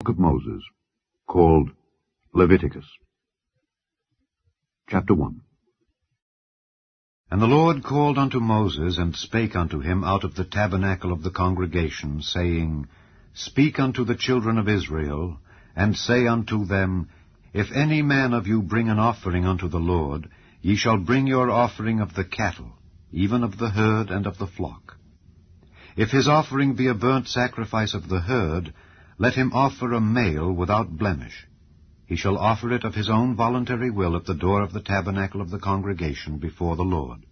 Book of Moses, called Leviticus. Chapter 1. And the Lord called unto Moses, and spake unto him out of the tabernacle of the congregation, saying, Speak unto the children of Israel, and say unto them, If any man of you bring an offering unto the Lord, ye shall bring your offering of the cattle, even of the herd and of the flock. If his offering be a burnt sacrifice of the herd, let him offer a male without blemish. He shall offer it of his own voluntary will at the door of the tabernacle of the congregation before the Lord.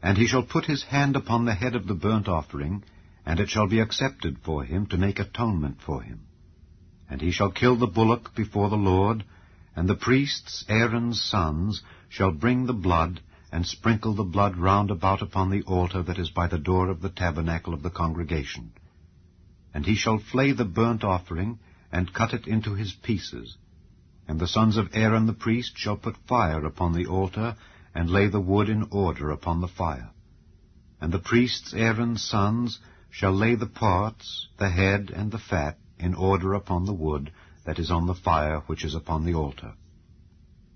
And he shall put his hand upon the head of the burnt offering, and it shall be accepted for him to make atonement for him. And he shall kill the bullock before the Lord, and the priests, Aaron's sons, shall bring the blood, and sprinkle the blood round about upon the altar that is by the door of the tabernacle of the congregation. And he shall flay the burnt offering, and cut it into his pieces. And the sons of Aaron the priest shall put fire upon the altar, and lay the wood in order upon the fire. And the priests, Aaron's sons, shall lay the parts, the head, and the fat, in order upon the wood that is on the fire which is upon the altar.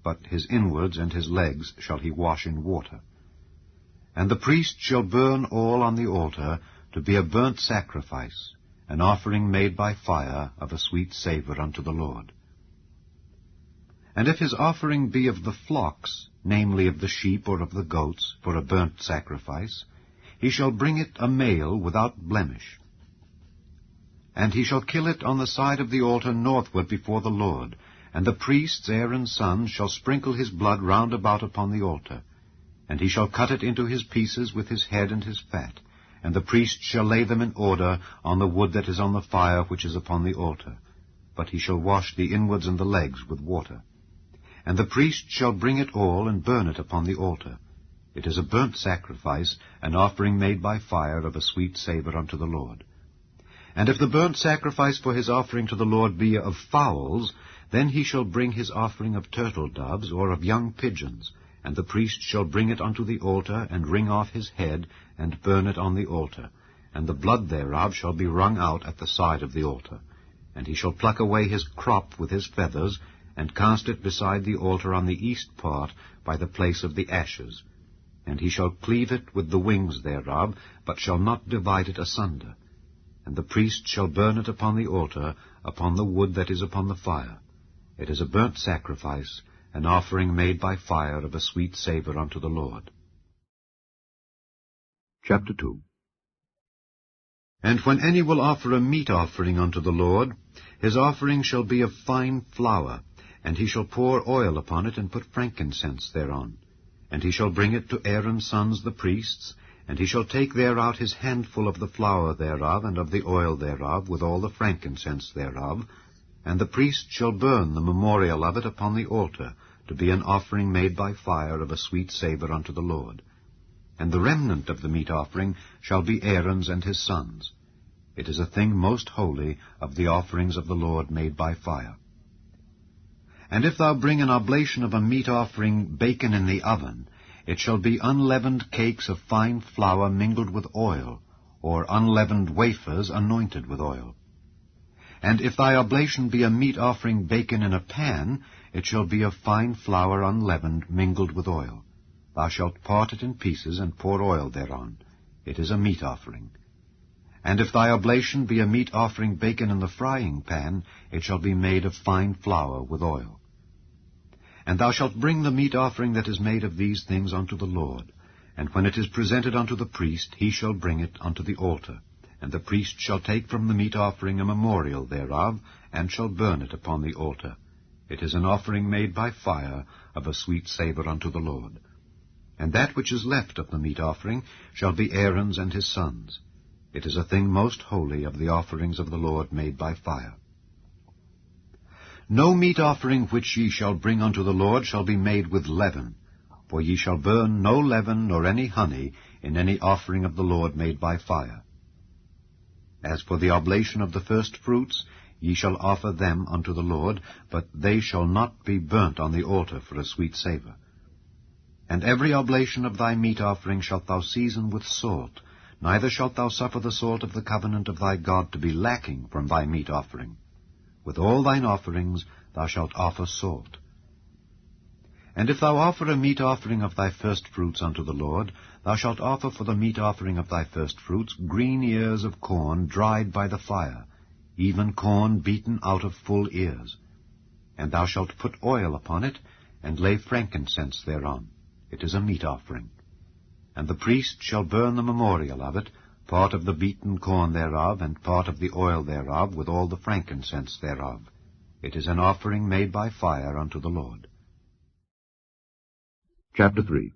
But his inwards and his legs shall he wash in water. And the priest shall burn all on the altar to be a burnt sacrifice, an offering made by fire of a sweet savour unto the Lord. And if his offering be of the flocks, namely of the sheep or of the goats, for a burnt sacrifice, he shall bring it a male without blemish. And he shall kill it on the side of the altar northward before the Lord, and the priests, Aaron's sons, shall sprinkle his blood round about upon the altar. And he shall cut it into his pieces with his head and his fat, and the priest shall lay them in order on the wood that is on the fire which is upon the altar. But he shall wash the inwards and the legs with water. And the priest shall bring it all, and burn it upon the altar. It is a burnt sacrifice, an offering made by fire of a sweet savour unto the Lord. And if the burnt sacrifice for his offering to the Lord be of fowls, then he shall bring his offering of turtle doves, or of young pigeons, and the priest shall bring it unto the altar, and wring off his head, and burn it on the altar. And the blood thereof shall be wrung out at the side of the altar. And he shall pluck away his crop with his feathers, and cast it beside the altar on the east part, by the place of the ashes. And he shall cleave it with the wings thereof, but shall not divide it asunder. And the priest shall burn it upon the altar, upon the wood that is upon the fire. It is a burnt sacrifice, an offering made by fire of a sweet savour unto the Lord. Chapter 2. And when any will offer a meat offering unto the Lord, his offering shall be of fine flour, and he shall pour oil upon it, and put frankincense thereon. And he shall bring it to Aaron's sons the priests, and he shall take thereout his handful of the flour thereof, and of the oil thereof, with all the frankincense thereof, and the priest shall burn the memorial of it upon the altar, to be an offering made by fire of a sweet savour unto the Lord. And the remnant of the meat offering shall be Aaron's and his sons. It is a thing most holy of the offerings of the Lord made by fire. And if thou bring an oblation of a meat offering baken in the oven, it shall be unleavened cakes of fine flour mingled with oil, or unleavened wafers anointed with oil. And if thy oblation be a meat offering baken in a pan, it shall be of fine flour unleavened mingled with oil. Thou shalt part it in pieces, and pour oil thereon. It is a meat offering. And if thy oblation be a meat offering baken in the frying pan, it shall be made of fine flour with oil. And thou shalt bring the meat offering that is made of these things unto the Lord. And when it is presented unto the priest, he shall bring it unto the altar. And the priest shall take from the meat offering a memorial thereof, and shall burn it upon the altar. It is an offering made by fire of a sweet savour unto the Lord. And that which is left of the meat offering shall be Aaron's and his sons. It is a thing most holy of the offerings of the Lord made by fire. No meat offering which ye shall bring unto the Lord shall be made with leaven, for ye shall burn no leaven nor any honey in any offering of the Lord made by fire. As for the oblation of the firstfruits, ye shall offer them unto the Lord, but they shall not be burnt on the altar for a sweet savour. And every oblation of thy meat offering shalt thou season with salt, neither shalt thou suffer the salt of the covenant of thy God to be lacking from thy meat offering. With all thine offerings thou shalt offer salt. And if thou offer a meat offering of thy firstfruits unto the Lord, thou shalt offer for the meat offering of thy firstfruits green ears of corn dried by the fire, even corn beaten out of full ears. And thou shalt put oil upon it, and lay frankincense thereon. It is a meat offering. And the priest shall burn the memorial of it, part of the beaten corn thereof, and part of the oil thereof, with all the frankincense thereof. It is an offering made by fire unto the Lord. Chapter 3.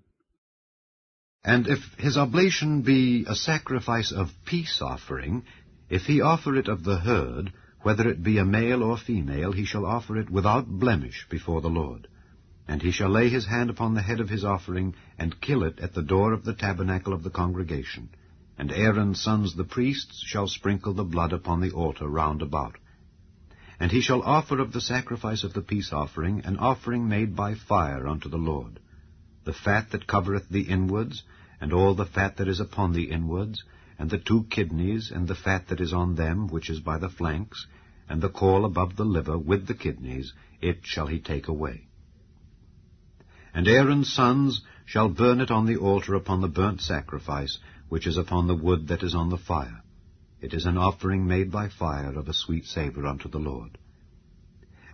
And if his oblation be a sacrifice of peace offering, if he offer it of the herd, whether it be a male or female, he shall offer it without blemish before the Lord. And he shall lay his hand upon the head of his offering, and kill it at the door of the tabernacle of the congregation. And Aaron's sons the priests shall sprinkle the blood upon the altar round about. And he shall offer of the sacrifice of the peace offering an offering made by fire unto the Lord. The fat that covereth the inwards, and all the fat that is upon the inwards, and the 2 kidneys, and the fat that is on them, which is by the flanks, and the caul above the liver with the kidneys, it shall he take away. And Aaron's sons shall burn it on the altar upon the burnt sacrifice, which is upon the wood that is on the fire. It is an offering made by fire of a sweet savour unto the Lord.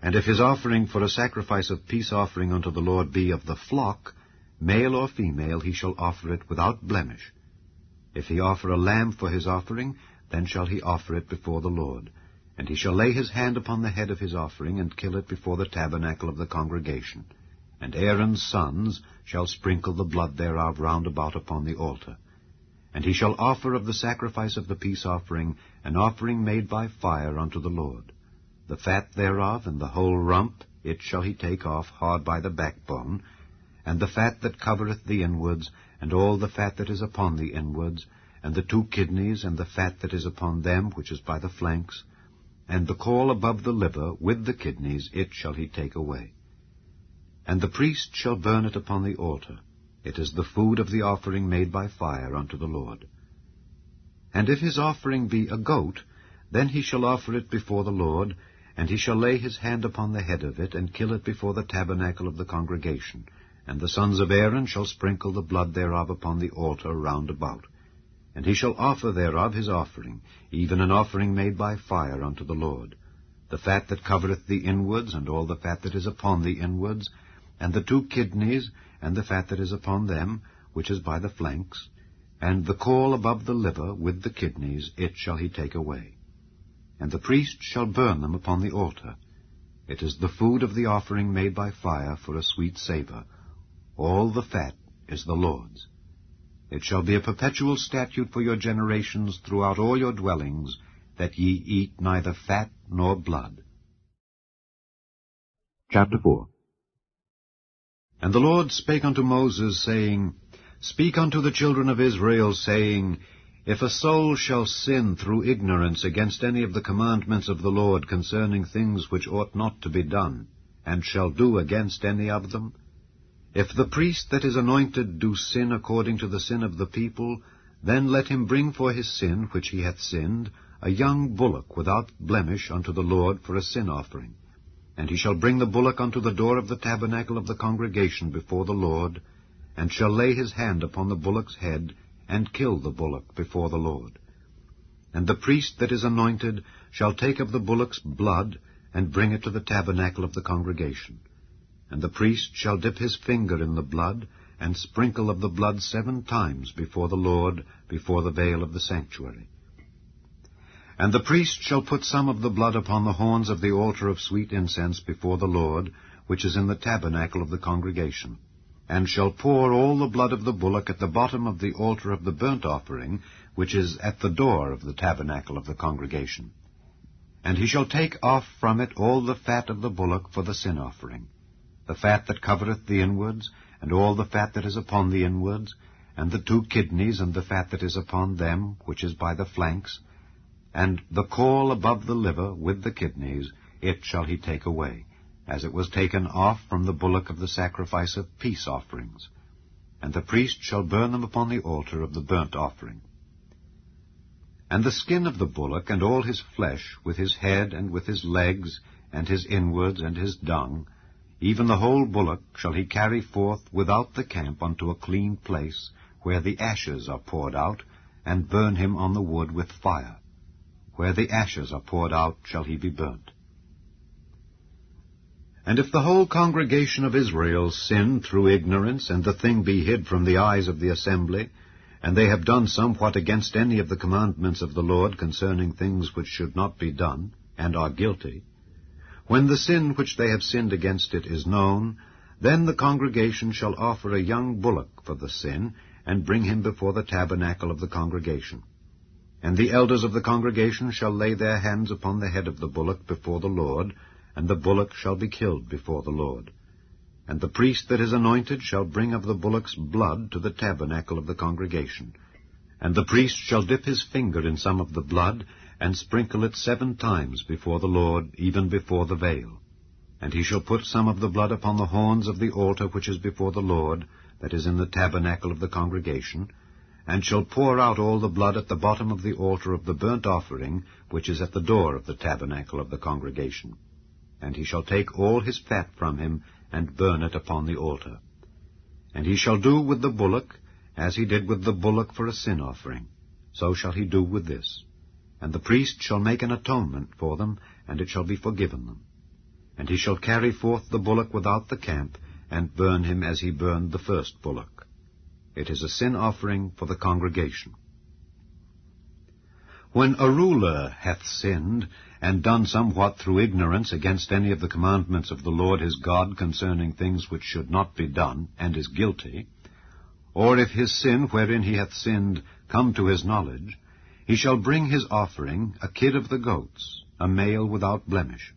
And if his offering for a sacrifice of peace offering unto the Lord be of the flock, male or female, he shall offer it without blemish. If he offer a lamb for his offering, then shall he offer it before the Lord. And he shall lay his hand upon the head of his offering, and kill it before the tabernacle of the congregation. And Aaron's sons shall sprinkle the blood thereof round about upon the altar. And he shall offer of the sacrifice of the peace offering an offering made by fire unto the Lord. The fat thereof and the whole rump, it shall he take off hard by the backbone, and the fat that covereth the inwards, and all the fat that is upon the inwards, and the 2 kidneys, and the fat that is upon them, which is by the flanks, and the caul above the liver with the kidneys, it shall he take away. And the priest shall burn it upon the altar. It is the food of the offering made by fire unto the Lord. And if his offering be a goat, then he shall offer it before the Lord, and he shall lay his hand upon the head of it, and kill it before the tabernacle of the congregation. And the sons of Aaron shall sprinkle the blood thereof upon the altar round about. And he shall offer thereof his offering, even an offering made by fire unto the Lord. The fat that covereth the inwards, and all the fat that is upon the inwards, and the 2 kidneys, and the fat that is upon them, which is by the flanks, and the caul above the liver with the kidneys, it shall he take away. And the priest shall burn them upon the altar. It is the food of the offering made by fire for a sweet savour. All the fat is the Lord's. It shall be a perpetual statute for your generations throughout all your dwellings, that ye eat neither fat nor blood. Chapter 4. And the Lord spake unto Moses, saying, Speak unto the children of Israel, saying, If a soul shall sin through ignorance against any of the commandments of the Lord concerning things which ought not to be done, and shall do against any of them, if the priest that is anointed do sin according to the sin of the people, then let him bring for his sin which he hath sinned a young bullock without blemish unto the Lord for a sin offering. And he shall bring the bullock unto the door of the tabernacle of the congregation before the Lord, and shall lay his hand upon the bullock's head, and kill the bullock before the Lord. And the priest that is anointed shall take of the bullock's blood, and bring it to the tabernacle of the congregation. And the priest shall dip his finger in the blood, and sprinkle of the blood 7 times before the Lord, before the veil of the sanctuary. And the priest shall put some of the blood upon the horns of the altar of sweet incense before the Lord, which is in the tabernacle of the congregation, and shall pour all the blood of the bullock at the bottom of the altar of the burnt offering, which is at the door of the tabernacle of the congregation. And he shall take off from it all the fat of the bullock for the sin offering, the fat that covereth the inwards, and all the fat that is upon the inwards, and the 2 kidneys, and the fat that is upon them, which is by the flanks, and the caul above the liver with the kidneys, it shall he take away, as it was taken off from the bullock of the sacrifice of peace offerings. And the priest shall burn them upon the altar of the burnt offering. And the skin of the bullock, and all his flesh, with his head, and with his legs, and his inwards, and his dung, even the whole bullock shall he carry forth without the camp unto a clean place, where the ashes are poured out, and burn him on the wood with fire. Where the ashes are poured out shall he be burnt. And if the whole congregation of Israel sin through ignorance, and the thing be hid from the eyes of the assembly, and they have done somewhat against any of the commandments of the Lord concerning things which should not be done, and are guilty, when the sin which they have sinned against it is known, then the congregation shall offer a young bullock for the sin, and bring him before the tabernacle of the congregation. And the elders of the congregation shall lay their hands upon the head of the bullock before the Lord, and the bullock shall be killed before the Lord. And the priest that is anointed shall bring of the bullock's blood to the tabernacle of the congregation. And the priest shall dip his finger in some of the blood, and sprinkle it 7 times before the Lord, even before the veil. And he shall put some of the blood upon the horns of the altar which is before the Lord, that is in the tabernacle of the congregation, and shall pour out all the blood at the bottom of the altar of the burnt offering, which is at the door of the tabernacle of the congregation. And he shall take all his fat from him, and burn it upon the altar. And he shall do with the bullock, as he did with the bullock for a sin offering. So shall he do with this. And the priest shall make an atonement for them, and it shall be forgiven them. And he shall carry forth the bullock without the camp, and burn him as he burned the first bullock. It is a sin offering for the congregation. When a ruler hath sinned, and done somewhat through ignorance against any of the commandments of the Lord his God concerning things which should not be done, and is guilty, or if his sin wherein he hath sinned come to his knowledge, he shall bring his offering, a kid of the goats, a male without blemish.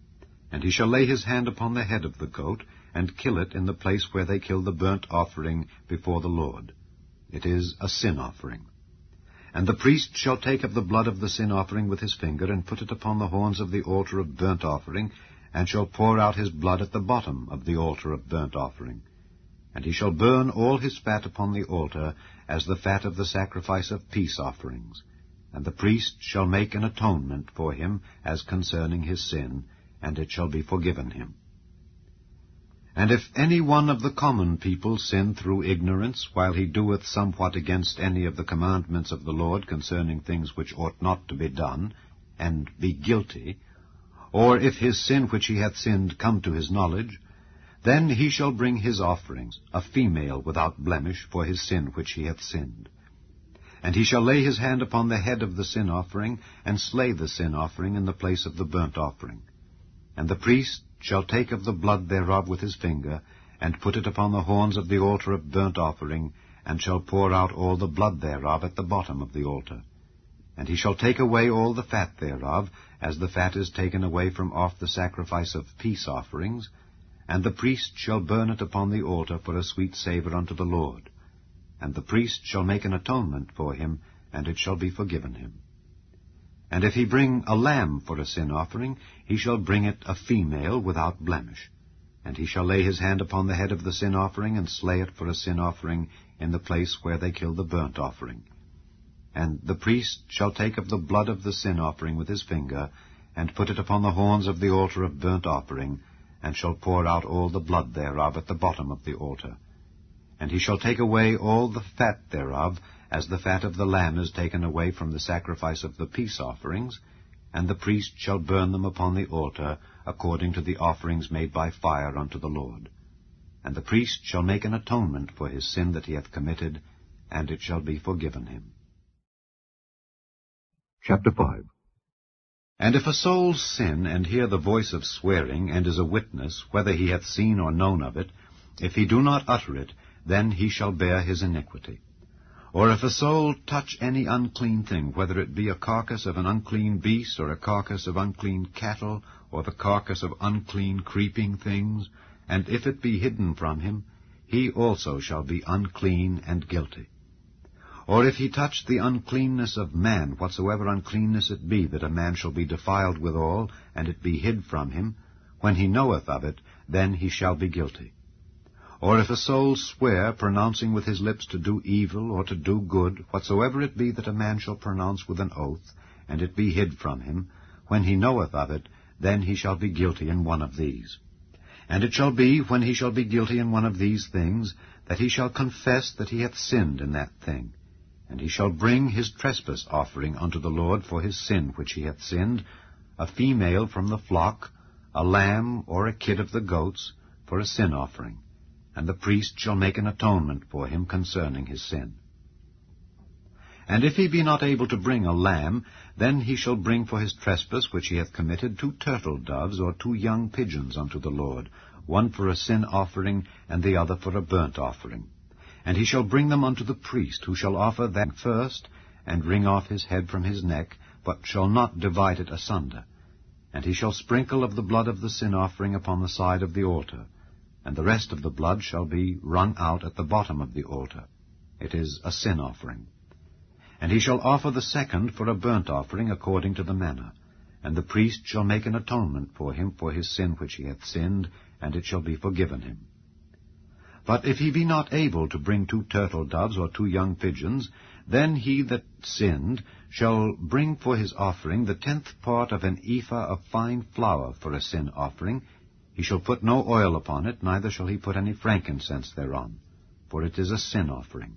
And he shall lay his hand upon the head of the goat, and kill it in the place where they kill the burnt offering before the Lord. It is a sin offering. And the priest shall take of the blood of the sin offering with his finger, and put it upon the horns of the altar of burnt offering, and shall pour out his blood at the bottom of the altar of burnt offering. And he shall burn all his fat upon the altar, as the fat of the sacrifice of peace offerings. And the priest shall make an atonement for him as concerning his sin, and it shall be forgiven him. And if any one of the common people sin through ignorance, while he doeth somewhat against any of the commandments of the Lord concerning things which ought not to be done, and be guilty, or if his sin which he hath sinned come to his knowledge, then he shall bring his offerings, a female without blemish, for his sin which he hath sinned. And he shall lay his hand upon the head of the sin offering, and slay the sin offering in the place of the burnt offering. And the priest shall take of the blood thereof with his finger, and put it upon the horns of the altar of burnt offering, and shall pour out all the blood thereof at the bottom of the altar. And he shall take away all the fat thereof, as the fat is taken away from off the sacrifice of peace offerings, and the priest shall burn it upon the altar for a sweet savour unto the Lord. And the priest shall make an atonement for him, and it shall be forgiven him. And if he bring a lamb for a sin offering, he shall bring it a female without blemish. And he shall lay his hand upon the head of the sin offering, and slay it for a sin offering in the place where they kill the burnt offering. And the priest shall take of the blood of the sin offering with his finger, and put it upon the horns of the altar of burnt offering, and shall pour out all the blood thereof at the bottom of the altar. And he shall take away all the fat thereof, as the fat of the lamb is taken away from the sacrifice of the peace offerings, and the priest shall burn them upon the altar, according to the offerings made by fire unto the Lord. And the priest shall make an atonement for his sin that he hath committed, and it shall be forgiven him. Chapter 5. And if a soul sin, and hear the voice of swearing, and is a witness, whether he hath seen or known of it, if he do not utter it, then he shall bear his iniquity. Or if a soul touch any unclean thing, whether it be a carcass of an unclean beast, or a carcass of unclean cattle, or the carcass of unclean creeping things, and if it be hidden from him, he also shall be unclean and guilty. Or if he touch the uncleanness of man, whatsoever uncleanness it be, that a man shall be defiled withal, and it be hid from him, when he knoweth of it, then he shall be guilty. Or if a soul swear, pronouncing with his lips to do evil or to do good, whatsoever it be that a man shall pronounce with an oath, and it be hid from him, when he knoweth of it, then he shall be guilty in one of these. And it shall be, when he shall be guilty in one of these things, that he shall confess that he hath sinned in that thing. And he shall bring his trespass offering unto the Lord for his sin which he hath sinned, a female from the flock, a lamb or a kid of the goats, for a sin offering. And the priest shall make an atonement for him concerning his sin. And if he be not able to bring a lamb, then he shall bring for his trespass which he hath committed 2 turtle doves or 2 young pigeons unto the Lord, one for a sin offering, and the other for a burnt offering. And he shall bring them unto the priest, who shall offer them first, and wring off his head from his neck, but shall not divide it asunder. And he shall sprinkle of the blood of the sin offering upon the side of the altar, and the rest of the blood shall be wrung out at the bottom of the altar. It is a sin offering. And he shall offer the second for a burnt offering according to the manner. And the priest shall make an atonement for him for his sin which he hath sinned, and it shall be forgiven him. But if he be not able to bring 2 turtle doves or 2 young pigeons, then he that sinned shall bring for his offering the 10th part of an ephah of fine flour for a sin offering. He shall put no oil upon it, neither shall he put any frankincense thereon, for it is a sin offering.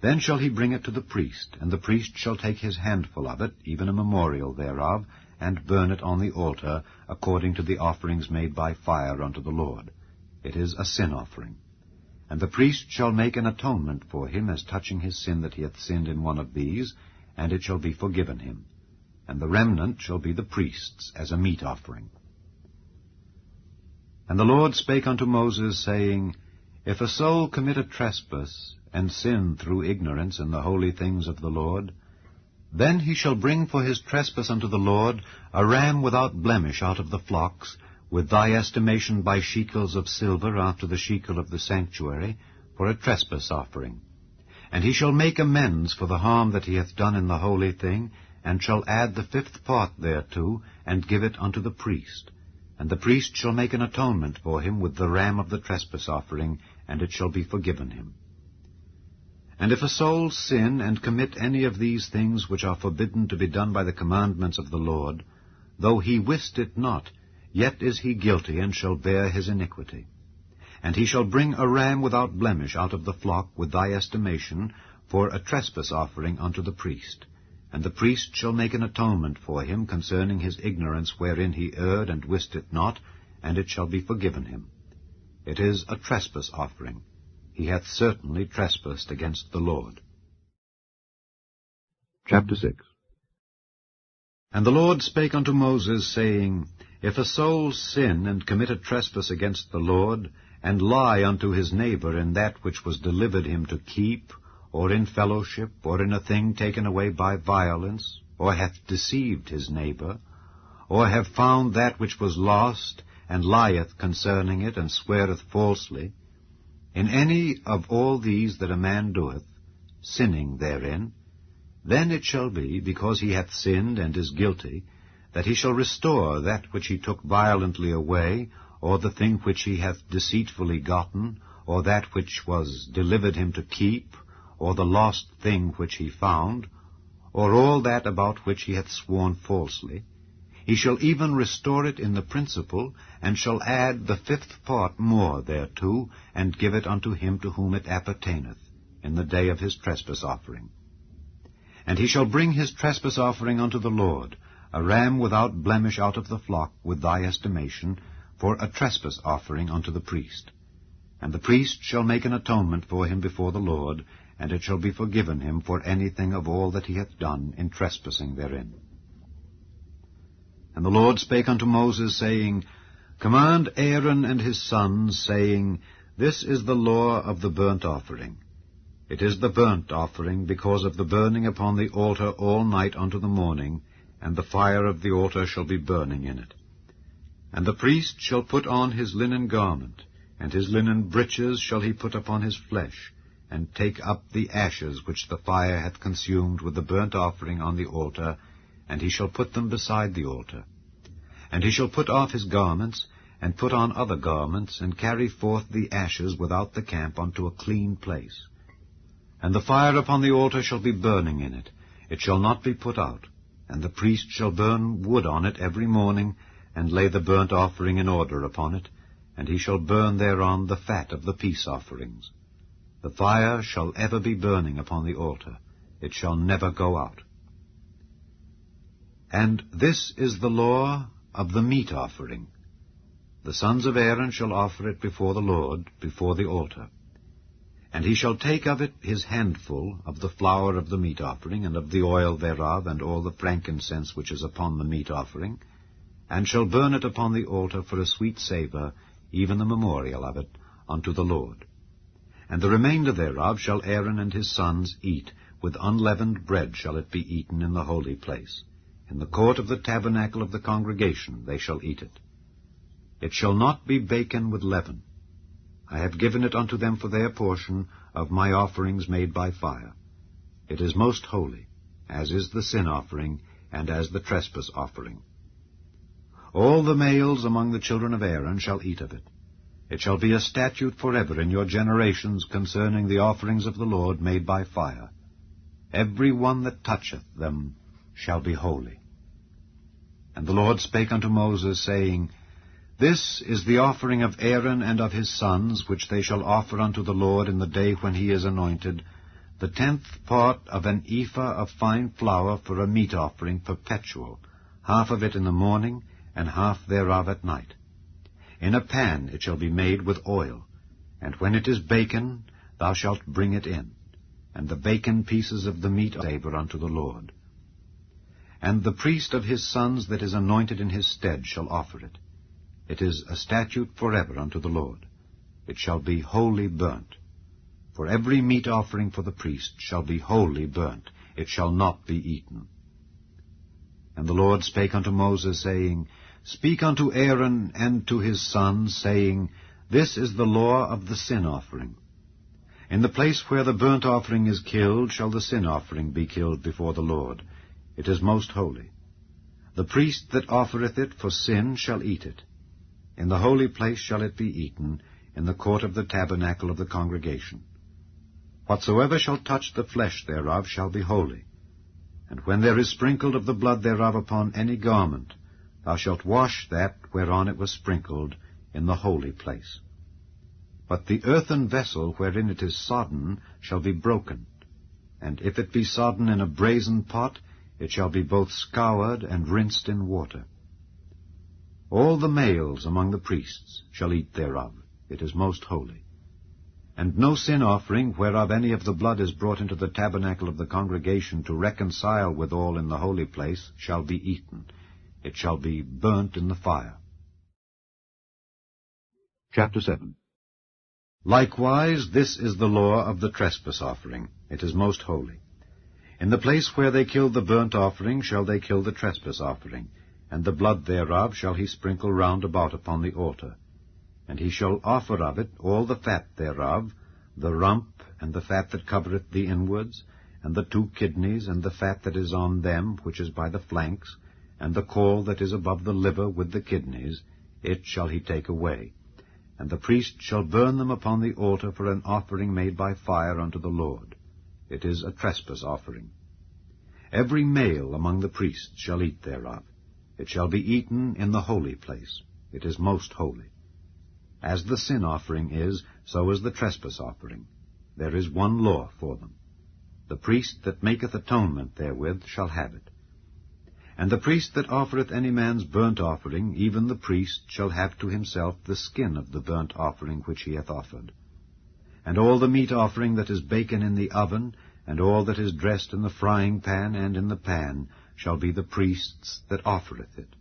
Then shall he bring it to the priest, and the priest shall take his handful of it, even a memorial thereof, and burn it on the altar, according to the offerings made by fire unto the Lord. It is a sin offering. And the priest shall make an atonement for him as touching his sin that he hath sinned in one of these, and it shall be forgiven him. And the remnant shall be the priest's as a meat offering. And the Lord spake unto Moses, saying, If a soul commit a trespass, and sin through ignorance in the holy things of the Lord, then he shall bring for his trespass unto the Lord a ram without blemish out of the flocks, with thy estimation by shekels of silver after the shekel of the sanctuary, for a trespass offering. And he shall make amends for the harm that he hath done in the holy thing, and shall add the 5th part thereto, and give it unto the priest. And the priest shall make an atonement for him with the ram of the trespass offering, and it shall be forgiven him. And if a soul sin and commit any of these things which are forbidden to be done by the commandments of the Lord, though he wist it not, yet is he guilty, and shall bear his iniquity. And he shall bring a ram without blemish out of the flock with thy estimation, for a trespass offering unto the priest. And the priest shall make an atonement for him concerning his ignorance wherein he erred and wist it not, and it shall be forgiven him. It is a trespass offering. He hath certainly trespassed against the Lord. Chapter 6. And the Lord spake unto Moses, saying, If a soul sin and commit a trespass against the Lord, and lie unto his neighbor in that which was delivered him to keep, or in fellowship, or in a thing taken away by violence, or hath deceived his neighbor, or have found that which was lost, and lieth concerning it, and sweareth falsely, in any of all these that a man doeth, sinning therein, then it shall be, because he hath sinned and is guilty, that he shall restore that which he took violently away, or the thing which he hath deceitfully gotten, or that which was delivered him to keep, or the lost thing which he found, or all that about which he hath sworn falsely. He shall even restore it in the principal, and shall add the 5th part more thereto, and give it unto him to whom it appertaineth, in the day of his trespass offering. And he shall bring his trespass offering unto the Lord, a ram without blemish out of the flock with thy estimation, for a trespass offering unto the priest. And the priest shall make an atonement for him before the Lord, and it shall be forgiven him for anything of all that he hath done in trespassing therein. And the Lord spake unto Moses, saying, Command Aaron and his sons, saying, This is the law of the burnt offering. It is the burnt offering, because of the burning upon the altar all night unto the morning, and the fire of the altar shall be burning in it. And the priest shall put on his linen garment, and his linen breeches shall he put upon his flesh, and take up the ashes which the fire hath consumed with the burnt offering on the altar, and he shall put them beside the altar. And he shall put off his garments, and put on other garments, and carry forth the ashes without the camp unto a clean place. And the fire upon the altar shall be burning in it, it shall not be put out. And the priest shall burn wood on it every morning, and lay the burnt offering in order upon it, and he shall burn thereon the fat of the peace offerings. The fire shall ever be burning upon the altar, it shall never go out. And this is the law of the meat offering. The sons of Aaron shall offer it before the Lord, before the altar. And he shall take of it his handful of the flour of the meat offering, and of the oil thereof, and all the frankincense which is upon the meat offering, and shall burn it upon the altar for a sweet savour, even the memorial of it, unto the Lord. And the remainder thereof shall Aaron and his sons eat, with unleavened bread shall it be eaten in the holy place. In the court of the tabernacle of the congregation they shall eat it. It shall not be baken with leaven. I have given it unto them for their portion of my offerings made by fire. It is most holy, as is the sin offering, and as the trespass offering. All the males among the children of Aaron shall eat of it. It shall be a statute forever in your generations concerning the offerings of the Lord made by fire. Every one that toucheth them shall be holy. And the Lord spake unto Moses, saying, This is the offering of Aaron and of his sons, which they shall offer unto the Lord in the day when he is anointed, the 10th part of an ephah of fine flour for a meat offering perpetual, half of it in the morning, and half thereof at night. In a pan it shall be made with oil, and when it is baken, thou shalt bring it in, and the baken pieces of the meat savour unto the Lord. And the priest of his sons that is anointed in his stead shall offer it. It is a statute forever unto the Lord. It shall be wholly burnt. For every meat offering for the priest shall be wholly burnt. It shall not be eaten. And the Lord spake unto Moses, saying, Speak unto Aaron and to his sons, saying, This is the law of the sin offering. In the place where the burnt offering is killed shall the sin offering be killed before the Lord. It is most holy. The priest that offereth it for sin shall eat it. In the holy place shall it be eaten, in the court of the tabernacle of the congregation. Whatsoever shall touch the flesh thereof shall be holy. And when there is sprinkled of the blood thereof upon any garment, thou shalt wash that whereon it was sprinkled in the holy place. But the earthen vessel wherein it is sodden shall be broken, and if it be sodden in a brazen pot, it shall be both scoured and rinsed in water. All the males among the priests shall eat thereof. It is most holy. And no sin offering, whereof any of the blood is brought into the tabernacle of the congregation to reconcile withal in the holy place, shall be eaten. It shall be burnt in the fire. Chapter 7. Likewise, this is the law of the trespass offering. It is most holy. In the place where they killed the burnt offering shall they kill the trespass offering, and the blood thereof shall he sprinkle round about upon the altar. And he shall offer of it all the fat thereof, the rump, and the fat that covereth the inwards, and the 2 kidneys, and the fat that is on them, which is by the flanks, and the caul that is above the liver with the kidneys, it shall he take away. And the priest shall burn them upon the altar for an offering made by fire unto the Lord. It is a trespass offering. Every male among the priests shall eat thereof. It shall be eaten in the holy place. It is most holy. As the sin offering is, so is the trespass offering. There is one law for them. The priest that maketh atonement therewith shall have it. And the priest that offereth any man's burnt offering, even the priest shall have to himself the skin of the burnt offering which he hath offered. And all the meat offering that is baken in the oven, and all that is dressed in the frying pan and in the pan, shall be the priest's that offereth it.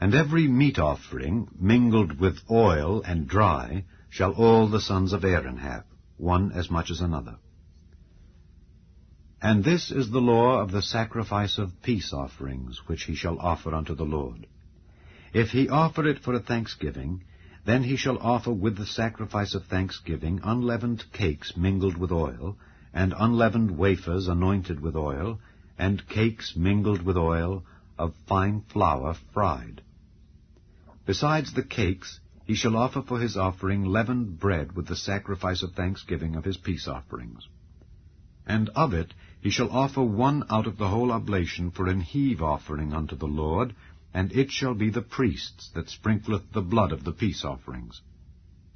And every meat offering, mingled with oil and dry, shall all the sons of Aaron have, one as much as another. And this is the law of the sacrifice of peace offerings, which he shall offer unto the Lord. If he offer it for a thanksgiving, then he shall offer with the sacrifice of thanksgiving unleavened cakes mingled with oil, and unleavened wafers anointed with oil, and cakes mingled with oil of fine flour fried. Besides the cakes, he shall offer for his offering leavened bread with the sacrifice of thanksgiving of his peace offerings. And of it he shall offer one out of the whole oblation for an heave offering unto the Lord, and it shall be the priest's that sprinkleth the blood of the peace offerings.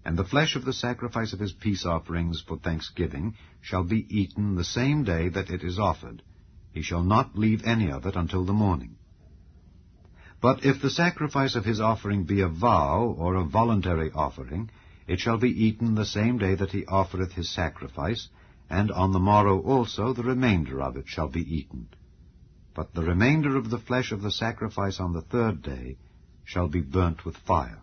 And the flesh of the sacrifice of his peace offerings for thanksgiving shall be eaten the same day that it is offered. He shall not leave any of it until the morning. But if the sacrifice of his offering be a vow or a voluntary offering, it shall be eaten the same day that he offereth his sacrifice, and on the morrow also the remainder of it shall be eaten. But the remainder of the flesh of the sacrifice on the third day shall be burnt with fire.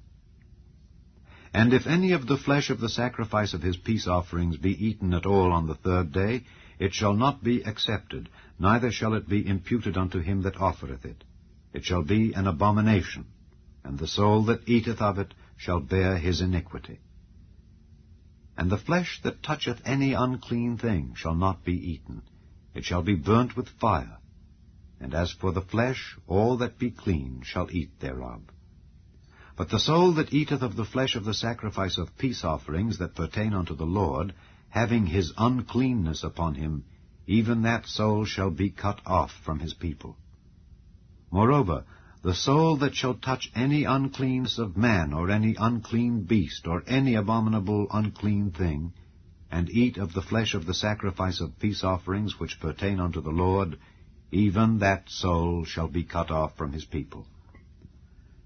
And if any of the flesh of the sacrifice of his peace offerings be eaten at all on the third day, it shall not be accepted, neither shall it be imputed unto him that offereth it. It shall be an abomination, and the soul that eateth of it shall bear his iniquity. And the flesh that toucheth any unclean thing shall not be eaten. It shall be burnt with fire. And as for the flesh, all that be clean shall eat thereof. But the soul that eateth of the flesh of the sacrifice of peace offerings that pertain unto the Lord, having his uncleanness upon him, even that soul shall be cut off from his people. Moreover, the soul that shall touch any uncleanness of man, or any unclean beast, or any abominable unclean thing, and eat of the flesh of the sacrifice of peace offerings which pertain unto the Lord, even that soul shall be cut off from his people.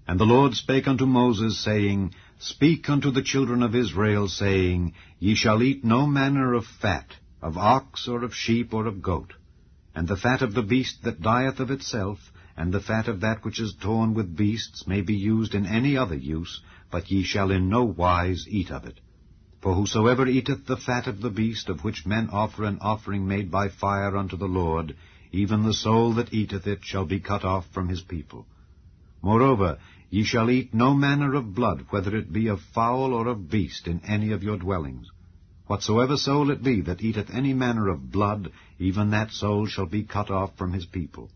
And the Lord spake unto Moses, saying, Speak unto the children of Israel, saying, Ye shall eat no manner of fat, of ox, or of sheep, or of goat, and the fat of the beast that dieth of itself, and the fat of that which is torn with beasts may be used in any other use, but ye shall in no wise eat of it. For whosoever eateth the fat of the beast, of which men offer an offering made by fire unto the Lord, even the soul that eateth it shall be cut off from his people. Moreover, ye shall eat no manner of blood, whether it be of fowl or of beast, in any of your dwellings. Whatsoever soul it be that eateth any manner of blood, even that soul shall be cut off from his people.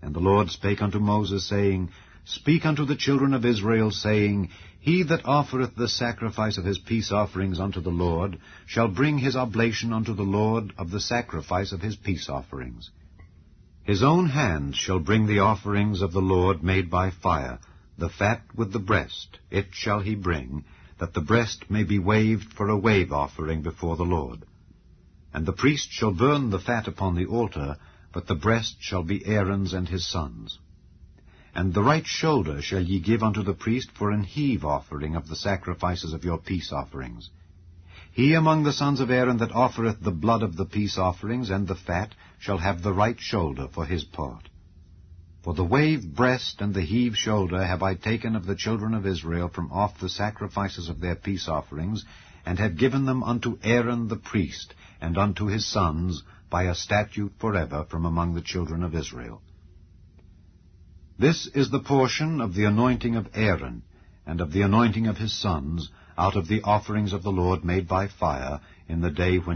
And the Lord spake unto Moses, saying, Speak unto the children of Israel, saying, He that offereth the sacrifice of his peace offerings unto the Lord shall bring his oblation unto the Lord of the sacrifice of his peace offerings. His own hand shall bring the offerings of the Lord made by fire, the fat with the breast, it shall he bring, that the breast may be waved for a wave offering before the Lord. And the priest shall burn the fat upon the altar, but the breast shall be Aaron's and his sons'. And the right shoulder shall ye give unto the priest for an heave offering of the sacrifices of your peace offerings. He among the sons of Aaron that offereth the blood of the peace offerings and the fat shall have the right shoulder for his part. For the wave breast and the heave shoulder have I taken of the children of Israel from off the sacrifices of their peace offerings, and have given them unto Aaron the priest, and unto his sons, by a statute forever from among the children of Israel. This is the portion of the anointing of Aaron, and of the anointing of his sons, out of the offerings of the Lord made by fire, in the day when